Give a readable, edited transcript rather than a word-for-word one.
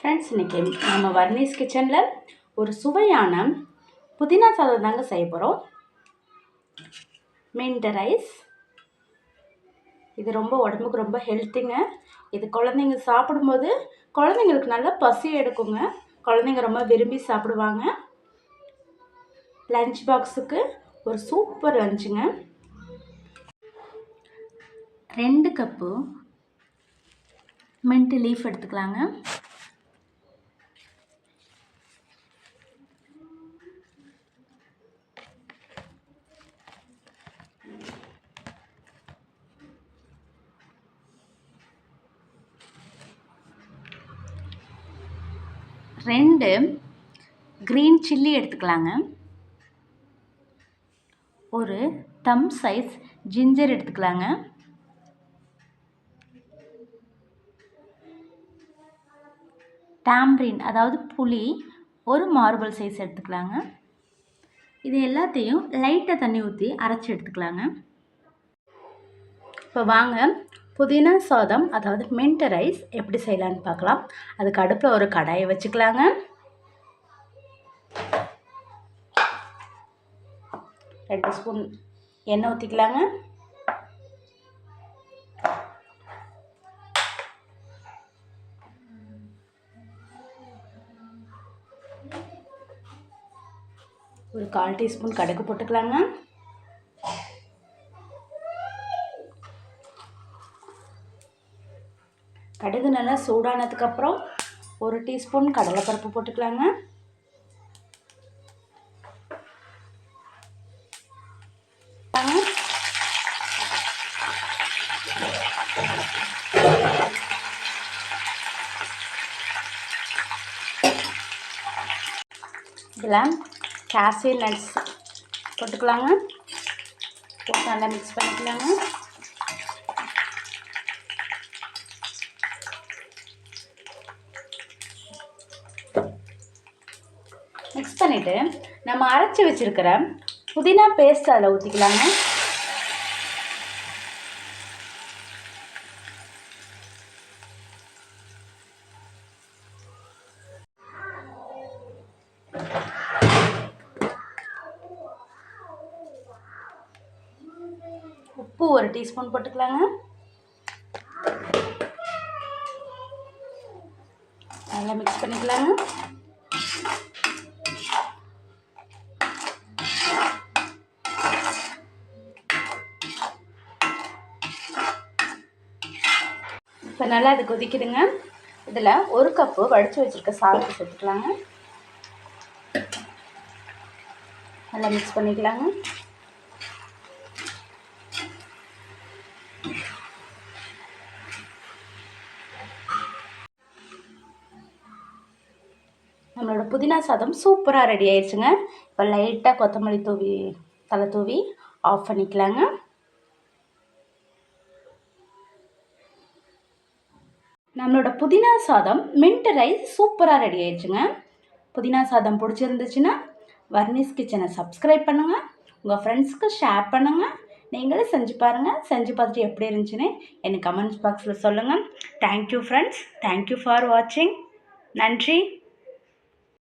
Friends, இன்றைக்கி நம்ம வர்ணீஸ் கிச்சனில் ஒரு சுவையான புதினா சாதம் தாங்க செய்ய போகிறோம். Mint rice. இது ரொம்ப உடம்புக்கு ரொம்ப ஹெல்த்திங்க. இது குழந்தைங்க சாப்பிடும்போது குழந்தைங்களுக்கு நல்லா பசி எடுக்குங்க. குழந்தைங்க ரொம்ப விரும்பி சாப்பிடுவாங்க. லஞ்ச் பாக்ஸுக்கு ஒரு சூப்பர் லஞ்சுங்க. 2 கப்பு மின்ட் லீஃப் எடுத்துக்கலாங்க. ரெண்டு க்ரீன் சில்லி எடுத்துக்கலாங்க. ஒரு தம் சைஸ் ஜிஞ்சர் எடுத்துக்கலாங்க. டாம்ரின் அதாவது புளி ஒரு மார்பிள் சைஸ் எடுத்துக்கலாங்க. இது எல்லாத்தையும் லைட்டாக தண்ணி ஊற்றி அரைச்சி எடுத்துக்கலாங்க. இப்போ வாங்க புதினா சாதம் அதாவது மின்ட் ரைஸ் எப்படி செய்யலான்னு பார்க்கலாம். அதுக்கு அடுப்பில் ஒரு கடாயை வச்சுக்கலாங்க. ரெண்டு ஸ்பூன் எண்ணெய் ஊற்றிக்கலாங்க. ஒரு 1/4 டீஸ்பூன் கடுகு போட்டுக்கலாங்க. கடுகு நல்லா சூடானதுக்கப்புறம் 1 டீஸ்பூன் கடலைப்பருப்பு போட்டுக்கலாங்க. இதில் கேஷ்யூ நட்ஸ் போட்டுக்கலாங்க. போட்டு நல்லா மிக்ஸ் பண்ணிக்கலாங்க. மிக்ஸ் பண்ணிவிட்டு நம்ம அரைச்சி வச்சுருக்கிற புதினா பேஸ்ட் அதில் ஊற்றிக்கலாங்க. உப்பு 1 டீஸ்பூன் போட்டுக்கலாங்க. நல்லா மிக்ஸ் பண்ணிக்கலாங்க. இப்போ நல்லா அது கொதிக்குதுங்க. இதில் 1 கப்பு வடித்து வச்சுருக்க சாதத்தை சேர்த்துக்கலாங்க. நல்லா மிக்ஸ் பண்ணிக்கலாங்க. நம்மளோட புதினா சாதம் சூப்பராக ரெடி ஆயிடுச்சுங்க. இப்போ லைட்டாக கொத்தமல்லி தலை தூவி ஆஃப் பண்ணிக்கலாங்க. நம்மளோட புதினா சாதம் மின்ட் ரைஸ் சூப்பராக ரெடி ஆயிடுச்சுங்க. புதினா சாதம் பிடிச்சிருந்துச்சுன்னா வர்ணீஸ் கிச்சனை சப்ஸ்கிரைப் பண்ணுங்கள். உங்கள் ஃப்ரெண்ட்ஸ்க்கு ஷேர் பண்ணுங்கள். நீங்களும் செஞ்சு பாருங்கள். செஞ்சு பார்த்துட்டு எப்படி இருந்துச்சுன்னு எனக்கு கமெண்ட்ஸ் பாக்ஸில் சொல்லுங்கள். Thank you friends. தேங்க்யூ ஃபார் வாட்சிங். நன்றி.